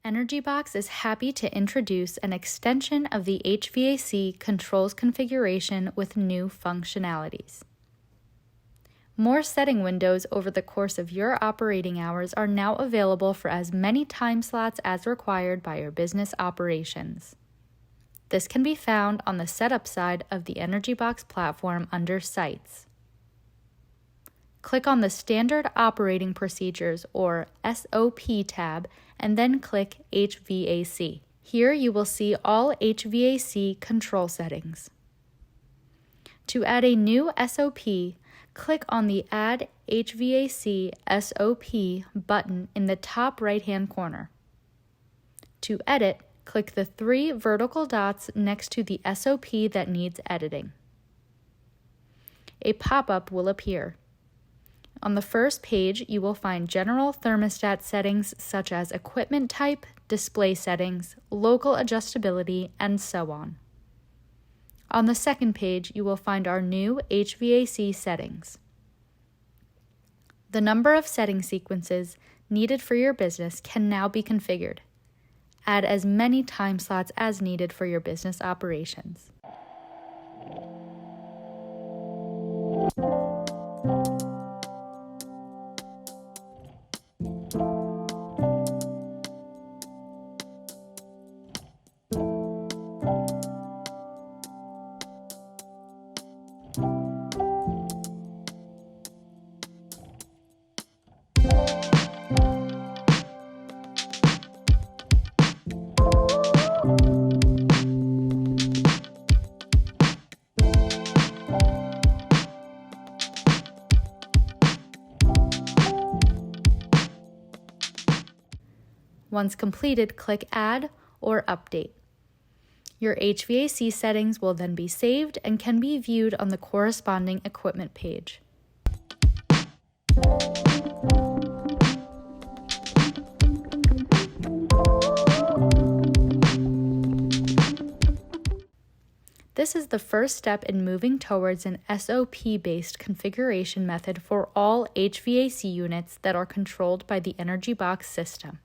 EnergyBox is happy to introduce an extension of the HVAC controls configuration with new functionalities. More setting windows over the course of your operating hours are now available for as many time slots as required by your business operations. This can be found on the Setup side of the EnergyBox platform under Sites. Click on the Standard Operating Procedures or SOP tab and then click HVAC. Here you will see all HVAC control settings. To add a new SOP, click on the Add HVAC SOP button in the top right-hand corner. To edit, click the 3 vertical dots next to the SOP that needs editing. A pop-up will appear. On the first page, you will find general thermostat settings such as equipment type, display settings, local adjustability, and so on. On the second page, you will find our new HVAC settings. The number of setting sequences needed for your business can now be configured. Add as many time slots as needed for your business operations. Once completed, click Add or Update. Your HVAC settings will then be saved and can be viewed on the corresponding equipment page. This is the first step in moving towards an SOP-based configuration method for all HVAC units that are controlled by the EnergyBox system.